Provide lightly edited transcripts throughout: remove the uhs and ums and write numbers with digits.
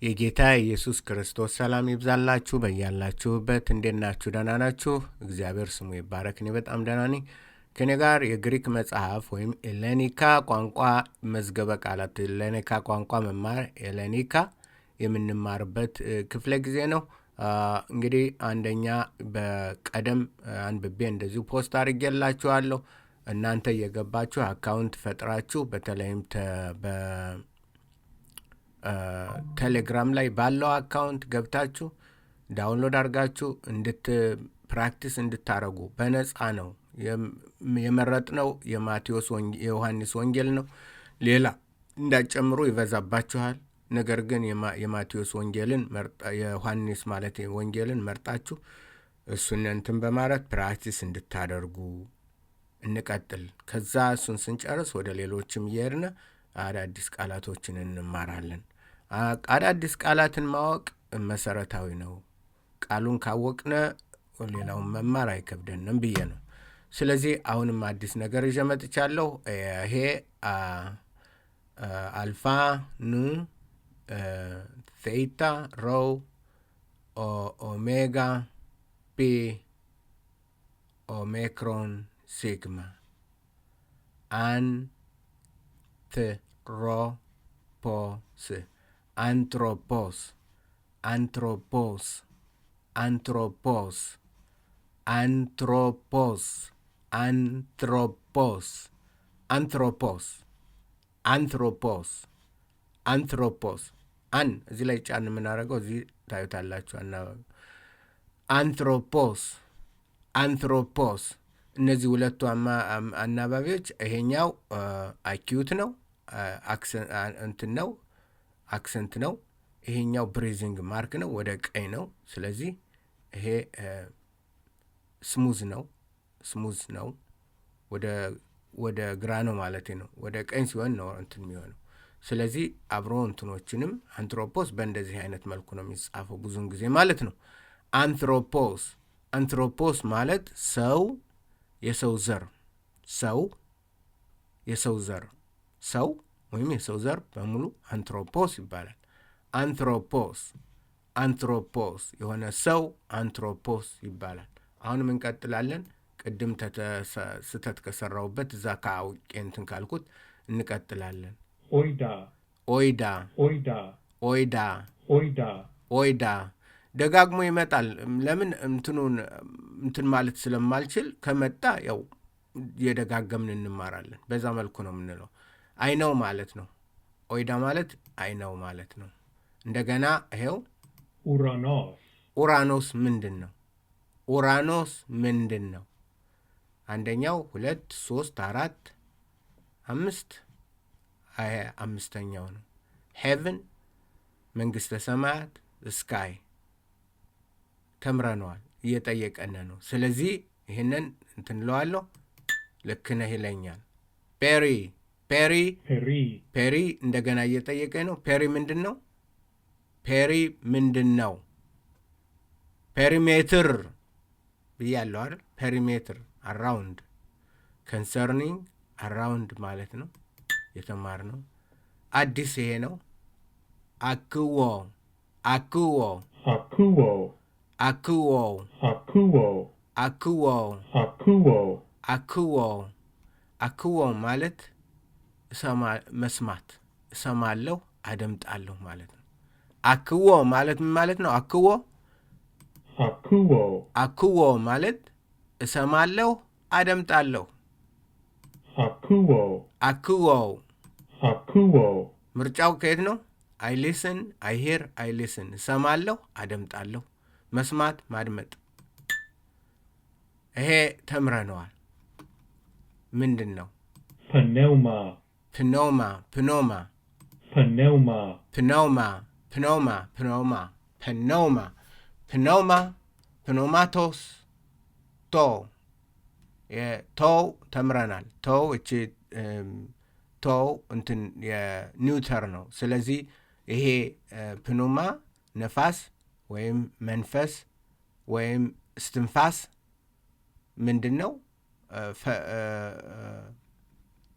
የጌታ ኢየሱስ ክርስቶስ ሰላም ይብዛላችሁ በያላችሁበት። እንዴት ናችሁ? ደህና ናችሁ? እግዚአብሔር ስሙ ይባረክ። እኔ በጣም ደህና ነኝ። ከኔ ጋር የግሪክ መጽሐፍ ወይም ኤሌኒካ ቋንቋ መዝገበ ቃላት ኤሌኒካ ቋንቋ መማር ኤሌኒካ የምንማርበት ክፍለ ጊዜ ነው። እንግዲህ አንደኛ በቀደም አንብቤ እንደዚሁ ፖስት አድርጌላችኋለሁ። እናንተ እየገባችሁ አካውንት ፈጥራችሁ በተለይም ቴሌግራም ላይ ባለው አካውንት ገብታችሁ ዳውንሎድ አድርጋችሁ ፕራክቲስ እንድታረጉ በነፃ ነው የመረጥነው። የዮሐንስ ወንጌል ነው። ሌላ እንዳጨምሩ ይበዛባችኋል። ነገር ግን የማቴዎስ ወንጌልን የዮሐንስ ማለት ወንጌልን መርጣችሁ እሱን እንትን በማለት ፕራክቲስ እንድታደርጉ እንቀጥል። ከዛ እሱን ስንጨርስ ወደ ሌሎችም እየሄድን አዳዲስ ቃላቶችን እንማራለን። አዳዲስ ቃላትን ማወቅ መሰረታዊ ነው። ቃሉን ካወቅነ ሌላውን መማር አይከብደንም ብዬ ነው። ስለዚህ አሁንም አዲስ ነገር ይዤ መጥቻለሁ። ይሄ አልፋ፣ ኑ፣ ቴታ፣ ሮው፣ ኦሜጋ፣ ፒ፣ ኦሜክሮን፣ ሲግማ፣ አንትሮፖስ፣ አንትሮፖስ፣ አንትሮፖስ፣ አንትሮፖስ፣ አንትሮፖስ፣ አንትሮፖስ፣ አንትሮፖስ፣ አንትሮፖስ፣ አንትሮፖስ። እዚህ ላይ ጫን የምናደርገው እዚህ ታዩታላችሁ። አንትሮፖስ፣ አንትሮፖስ። እነዚህ ሁለቱ አናባቢዎች ይሄኛው አኪዩት ነው፣ እንትን ነው፣ አክሰንት ነው። ይሄኛው ብሬዚንግ ማርክ ነው፣ ወደ ቀኝ ነው። ስለዚህ ይሄ ስሙዝ ነው፣ ስሙዝ ነው። ወደ ግራ ነው ማለት ነው። ወደ ቀኝ ሲሆን ነው እንትን የሚሆነው። ስለዚህ አብሮ እንትኖችንም አንትሮፖስ በእንደዚህ አይነት መልኩ ነው የሚጻፈው ብዙውን ጊዜ ማለት ነው። አንትሮፖስ፣ አንትሮፖስ ማለት ሰው፣ የሰው ዘር፣ ሰው፣ የሰው ዘር፣ ሰው ወይም የሰው ዘር በሙሉ አንትሮፖስ ይባላል። አንትሮፖስ፣ አንትሮፖስ የሆነ ሰው አንትሮፖስ ይባላል። አሁንም እንቀጥላለን። ቅድም ስተት ከሰራሁበት እዛ ከአውቄ እንትን ካልኩት እንቀጥላለን። ኦይዳ፣ ኦይዳ፣ ኦይዳ፣ ኦይዳ፣ ኦይዳ፣ ኦይዳ ደጋግሞ ይመጣል። ለምን እንትን ማለት ስለማልችል ከመጣ ያው የደጋገምን እንማራለን። በዛ መልኩ ነው የምንለው። አይነው ማለት ነው። ኦይዳ ማለት አይነው ማለት ነው። እንደገና ይሄው ኡራኖስ፣ ኡራኖስ ምንድን ነው? ኡራኖስ ምንድን ነው? አንደኛው 2 3 4 5 አምስተኛው ነው። ሄቨን መንግሥተ ሰማያት፣ ስካይ ተምረነዋል። እየጠየቀን ነው። ስለዚህ ይህንን እንትንለዋለሁ። ልክ ነህ ይለኛል። ፔሪ፣ ፔሪ፣ ፔሪ፣ ፔሪ እንደገና እየጠየቀኝ ነው። ፔሪ ምንድን ነው? ፔሪ ምንድን ነው? ፔሪሜትር ብያለሁ አይደል? ፔሪሜትር አራውንድ፣ ኮንሰርኒንግ አራውንድ ማለት ነው የተማርነው። አዲስ ይሄ ነው። አክዎ፣ አክዎ፣ አኩዎ፣ አክዎ፣ አኩዎ፣ አክዎ፣ አኩዎ፣ አክዎ፣ አክዎ ማለት መስማት፣ እሰማለሁ፣ አደምጣለሁ ማለት ነው። አክዎ ማለት ምን ማለት ነው? አክዎ፣ አኩዎ፣ አክዎ ማለት እሰማለሁ፣ አደምጣለሁ። አኩዎ፣ አክዎ፣ አኩዎ። ምርጫው ከየት ነው? አይ ሊስን፣ አይ ሄር፣ አይ ሊስን። እሰማለሁ፣ አደምጣለሁ። መስማት፣ ማድመጥ። ይሄ ተምረነዋል። ምንድን ነው? ፕኔውማ፣ ፕኖማ፣ ፕኖማ፣ ፕኔውማ፣ ፕኖማ፣ ፕኖማ፣ ፕኖማ፣ ፕኖማ፣ ፕኖማ፣ ፕኖማቶስ፣ ቶ ቶው ተምረናል። ቶው እቺ ቶው እንትን የኒውተር ነው። ስለዚህ ይሄ ፕኖማ ነፋስ ወይም መንፈስ ወይም እስትንፋስ ምንድን ነው?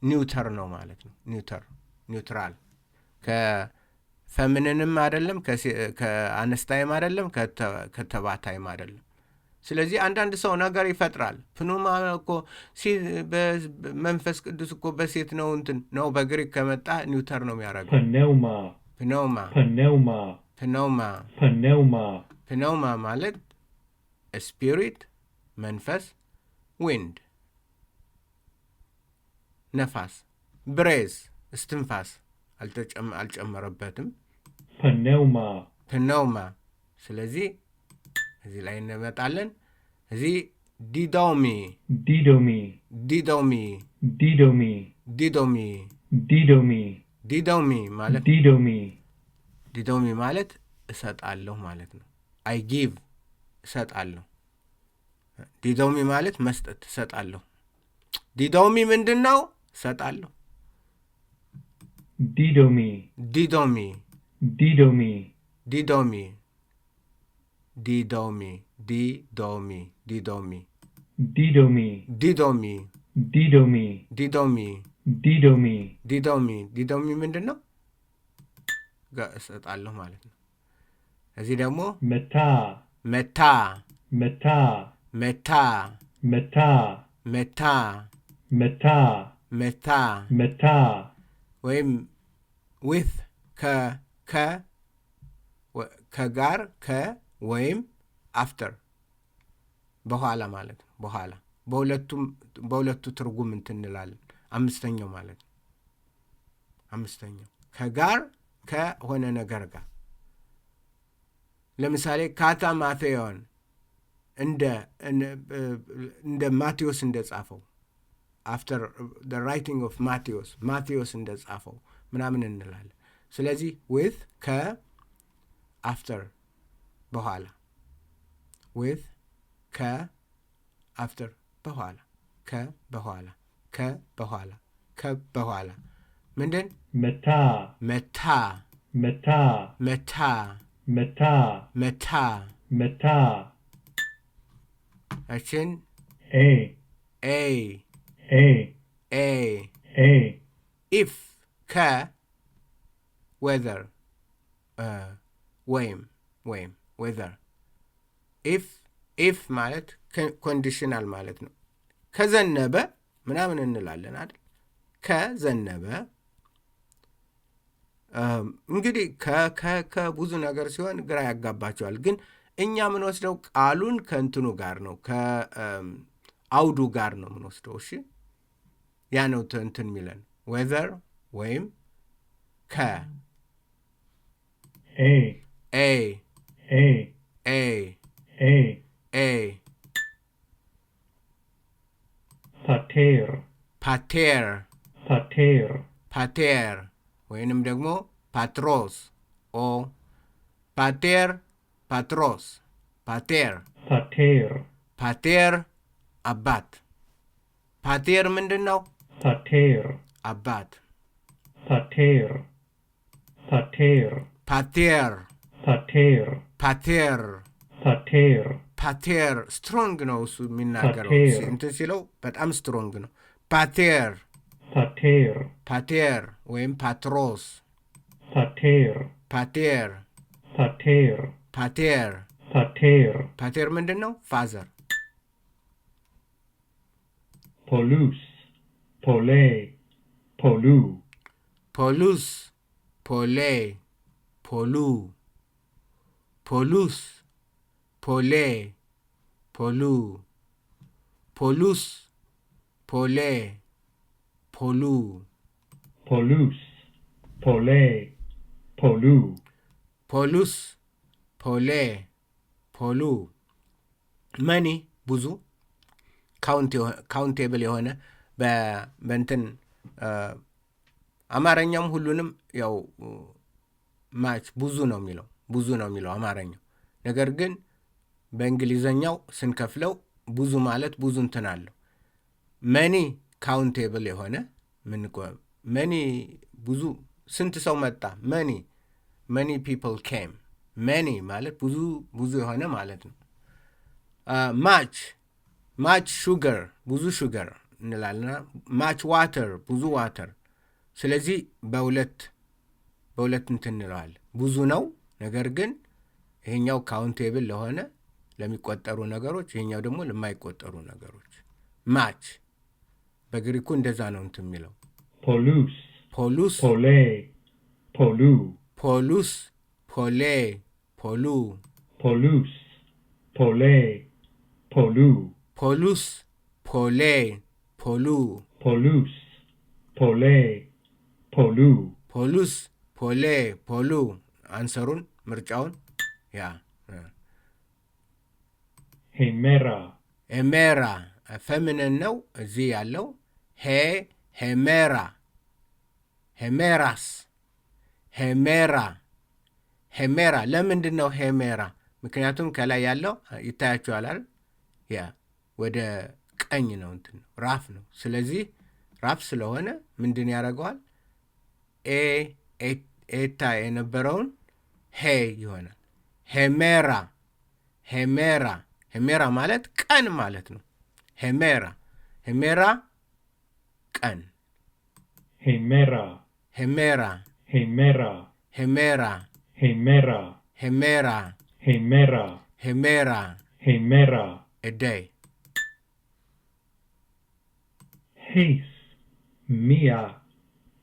ኒውተር ነው ማለት ነው። ኒውትራል ፈምንንም አይደለም፣ ከአነስታይም አይደለም፣ ከተባታይም አይደለም። ስለዚህ አንዳንድ ሰው ነገር ይፈጥራል። ፕኑማ እኮ መንፈስ ቅዱስ እኮ በሴት ነው እንትን ነው። በግሪክ ከመጣ ኒውተር ነው የሚያደርገው። Pneuma. ፕነውማ Pneuma. ፕነውማ Pneuma. ፕነውማ ማለት ስፒሪት፣ መንፈስ፣ ዊንድ ነፋስ፣ ብሬዝ እስትንፋስ አልጨመረበትም። Pneuma. ፕነውማ። ስለዚህ እዚህ ላይ እንመጣለን። እዚህ ዲዶሚ Didomi. ዲዶሚ Didomi. ዲዶሚ Didomi. ዲዶሚ ማለት Didomi. ዲዶሚ ማለት እሰጣለሁ ማለት ነው። አይ ጊቭ እሰጣለሁ። ዲዶሚ ማለት መስጠት፣ እሰጣለሁ። ዲዶሚ ምንድን ነው? እሰጣለሁ። Didomi. ዲዶሚ Didomi. ዲዶሚ ዲዶሚ ዲዶሚ ዲዶሚ Didomi. ዲዶሚ Didomi. ዲዶሚ Didomi. ዲዶሚ ዲዶሚ ምንድን ነው? እሰጣለሁ ማለት ነው። እዚህ ደግሞ Meta. መታ Meta. መታ Meta. መታ Meta. መታ Meta. ወይም ዊት ከጋር ወይም አፍተር በኋላ ማለት ነው። በኋላ በሁለቱ ትርጉም እንትን እንላለን። አምስተኛው ማለት ነው። አምስተኛው ከጋር ከሆነ ነገር ጋር ለምሳሌ ካታ ማቴዎን እንደ ማቴዎስ እንደጻፈው አፍተር the writing of ማቴዎስ እንደጻፈው ምናምን እንላለን። ስለዚህ with አፍተር በኋላ with አፍተር በኋላ በኋላ በኋላ ምንድን Meta. መታ Meta. መታ Meta. መታ Meta. እችን A. ኤ A. ኤ A. ኢፍ ዌዘር ወይም ዌዘር ኢፍ ማለት ኮንዲሽናል ማለት ነው። ከዘነበ ምናምን እንላለን አይደል? ከዘነበ እንግዲህ ከብዙ ነገር ሲሆን ግራ ያጋባቸዋል። ግን እኛ የምንወስደው ቃሉን ከእንትኑ ጋር ነው፣ ከአውዱ ጋር ነው የምንወስደው። እሺ ያ ነው እንትን የሚለን ዌዘር ወይም A. ኤ A. ኤ A. ኤ Pater. ፓቴር Pater. ፓቴር ወይንም ደግሞ ፓትሮስ ኦ ፓቴር ፓትሮስ ፓቴር Pater. ፓቴር አባት ፓቴር ምንድን ነው? Pater. አባት Pater. Pater. ፓቴር Pater. ፓቴር Pater. ፓቴር ስትሮንግ ነው እሱ የሚናገረው ፓቴር። እንትን ሲለው በጣም ስትሮንግ ነው። ፓቴር Pater. ፓቴር ወይም ፓትሮስ Pater. ፓቴር Pater. ፓቴር Pater. ፓቴር ምንድን ነው? ፋዘር Polus. Pole. Polu. ፖሉስ ፖሌ ፖሉ ፖሉስ ፖሌ ፖሉ ፖሉስ ፖሌ ፖሉ Polus. Pole. Polu. ፖሉስ ፖሌ ፖሉ መኒ ብዙ ካውንቴብል የሆነ በእንትን አማርኛም ሁሉንም ያው ማች ብዙ ነው የሚለው አማርኛው። ነገር ግን በእንግሊዘኛው ስንከፍለው ብዙ ማለት ብዙ እንትን አለው። መኒ ካውንቴብል የሆነ መኒ ብዙ ስንት ሰው መጣ? መኒ ፒፕል ኬም። መኒ ማለት ብዙ የሆነ ማለት ነው። ማች ሹገር ብዙ ሹገር እንላለና ማች ዋተር ብዙ ዋተር። ስለዚህ በሁለት በሁለት እንትን እንለዋለን። ብዙ ነው፣ ነገር ግን ይሄኛው ካውንቴብል ለሆነ ለሚቆጠሩ ነገሮች፣ ይሄኛው ደግሞ ለማይቆጠሩ ነገሮች። ማች በግሪኩ እንደዛ ነው እንትን የሚለው። polus, ፖሉስ፣ pole, polu, ፖሉስ፣ ፖሌ፣ ፖሉ፣ polus, pole, polu, ፖሉስ፣ ፖሌ፣ ፖሉ፣ polus, pole, polu, ፖሉስ፣ ፖሌ፣ ፖሉ። አንሰሩን ምርጫውን ያ hemera, ሄሜራ ፌሚኒን ነው እዚህ ያለው። ሄሜራ፣ ሄሜራስ፣ ሄሜራ፣ ሄሜራ። ለምንድን ነው ሄሜራ? ምክንያቱም ከላይ ያለው ይታያችኋል አይደል? ያ ወደ ቀኝ ነው እንትን ነው ራፍ ነው። ስለዚህ ራፍ ስለሆነ ምንድን ያደርገዋል? ኤታ የነበረውን ሄ ይሆናል። ሄሜራ፣ ሄሜራ፣ ሄሜራ ማለት ቀን ማለት ነው። ሄሜራ፣ ሄሜራ ቀን። hemera, ሄሜራ፣ hemera, ሄሜራ፣ hemera, ሄሜራ፣ hemera, ሄሜራ hemera, እደይ። heis, mia,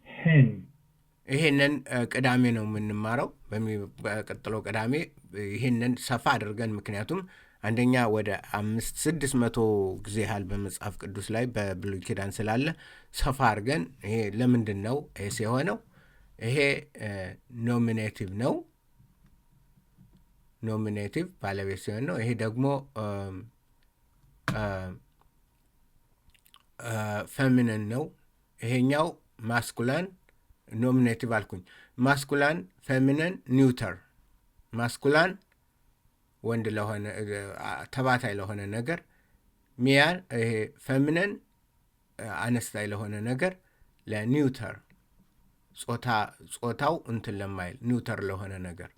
hen, ይህንን ቅዳሜ ነው የምንማረው። በቀጥሎ ቅዳሜ ይህንን ሰፋ አድርገን፣ ምክንያቱም አንደኛ ወደ 500-600 ጊዜ ያህል በመጽሐፍ ቅዱስ ላይ በብሉይ ኪዳን ስላለ ሰፋ አድርገን ይሄ ለምንድን ነው ኤስ የሆነው? ይሄ ኖሚኔቲቭ ነው። ኖሚኔቲቭ ባለቤት ሲሆን ነው። ይሄ ደግሞ ፌሚኒን ነው። ይሄኛው ማስኩላን ኖሚኔቲቭ አልኩኝ። ማስኩላን፣ ፌሚኒን፣ ኒውተር። ማስኩላን ወንድ ለሆነ ተባታይ ለሆነ ነገር፣ ሚያን ይሄ ፌሚኒን አነስታይ ለሆነ ነገር፣ ለኒውተር ጾታው እንትን ለማይል ኒውተር ለሆነ ነገር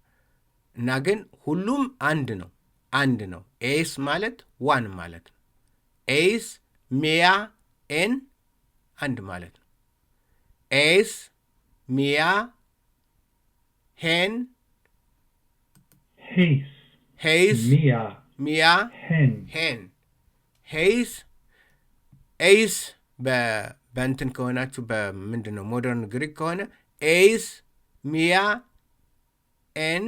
እና ግን ሁሉም አንድ ነው፣ አንድ ነው። ኤስ ማለት ዋን ማለት ነው። ኤስ ሚያ ኤን አንድ ማለት ነው። ኤስ ሚያ ሄን heis, ሄይስ mia, ሚያ hen, ሄን ሄይስ ኤይስ በእንትን ከሆናችሁ በምንድን ነው ሞደርን ግሪክ ከሆነ ኤይስ ሚያ ኤን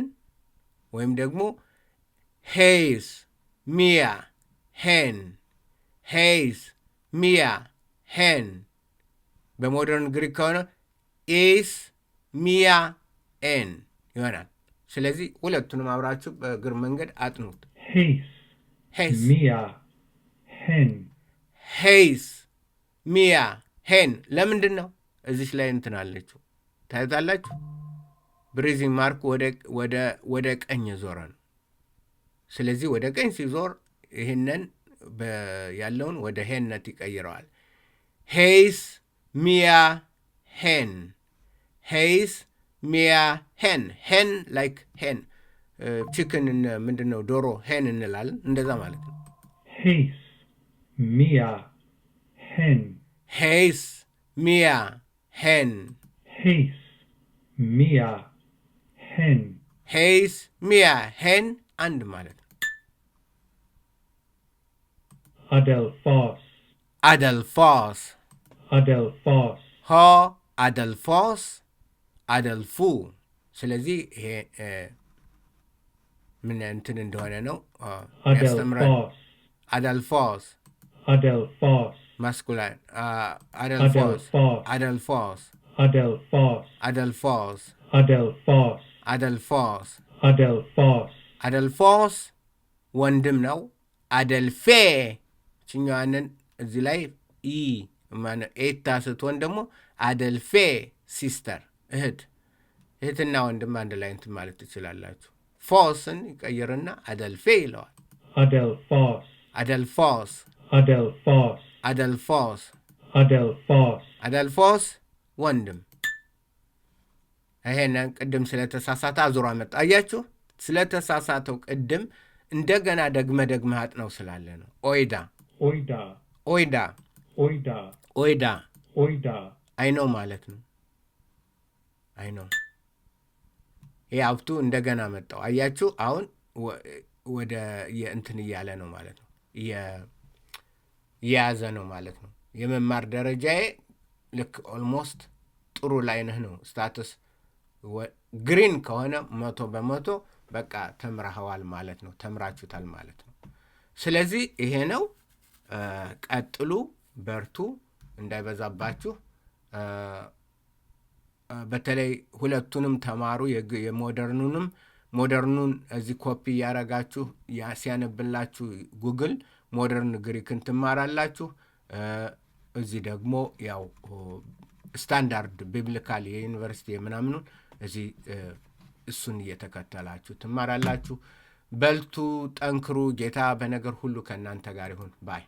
ወይም ደግሞ ሄይስ ሚያ ሄን ሄይስ ሚያ ሄን። በሞደርን ግሪክ ከሆነ ኤይስ ሚያ ኤን ይሆናል። ስለዚህ ሁለቱንም አብራችሁ በእግር መንገድ አጥኑት። heis, ሄይስ mia, hen, ሄይስ ሚያ ሄን። ለምንድን ነው እዚች ላይ እንትን አለችው? ታዩታላችሁ። ብሪዚንግ ማርክ ወደ ቀኝ ዞረ ነው። ስለዚህ ወደ ቀኝ ሲዞር ይህንን ያለውን ወደ ሄንነት ይቀይረዋል። ሄይስ ሚያ ሄን፣ ሄይስ ሚያ ሄን። ሄን ላይክ ሄን ቺክን ምንድን ነው ዶሮ ሄን እንላለን። እንደዛ ማለት ነው። heis, mia, hen, ሄይስ ሚያ ሄን፣ heis, mia, hen, ሄይስ ሚያ ሄን አንድ ማለት ነው። adelphos, አደልፎስ፣ adelphos, ሆ አደልፎስ፣ አደልፉ። ስለዚህ ይሄ ምን እንትን እንደሆነ ነው ያስተምራል። adelphos, አደልፎስ adelphos, ማስኩላን፣ አደልፎስ፣ adelphos, አደልፎስ፣ adelphos, አደልፎስ፣ adelphos, አደልፎስ፣ adelphos, አደልፎስ ወንድም ነው። አደልፌ ችኛዋንን እዚህ ላይ ኢ ኤታ ስትሆን ደግሞ አደልፌ ሲስተር እህት፣ እህትና ወንድም አንድ ላይ እንትን ማለት ትችላላችሁ። ፎስን ይቀይርና አደልፌ ይለዋል። adelphos, አደልፎስ፣ adelphos, አደልፎስ፣ adelphos, አደልፎስ ወንድም። ይሄንን ቅድም ስለተሳሳተ አዙሮ አመጣ። አያችሁ፣ ስለተሳሳተው ቅድም እንደገና ደግመ አጥነው ስላለ ነው። ኦይዳ oida, ኦይዳ oida, ኦይዳ oida, አይኖ ማለት ነው። አይኖ ይሄ ሀብቱ እንደገና መጣው። አያችሁ አሁን ወደ የእንትን እያለ ነው ማለት ነው፣ እየያዘ ነው ማለት ነው። የመማር ደረጃዬ ልክ ኦልሞስት ጥሩ ላይ ነህ ነው ስታትስ። ግሪን ከሆነ 100% በቃ ተምረኸዋል ማለት ነው፣ ተምራችሁታል ማለት ነው። ስለዚህ ይሄ ነው። ቀጥሉ፣ በርቱ፣ እንዳይበዛባችሁ። በተለይ ሁለቱንም ተማሩ። ሞደርኑን እዚህ ኮፒ እያረጋችሁ ሲያነብላችሁ ጉግል ሞደርን ግሪክን ትማራላችሁ። እዚህ ደግሞ ያው ስታንዳርድ ቢብሊካል የዩኒቨርሲቲ ምናምኑን እዚህ እሱን እየተከተላችሁ ትማራላችሁ። በልቱ፣ ጠንክሩ። ጌታ በነገር ሁሉ ከእናንተ ጋር ይሁን ባይ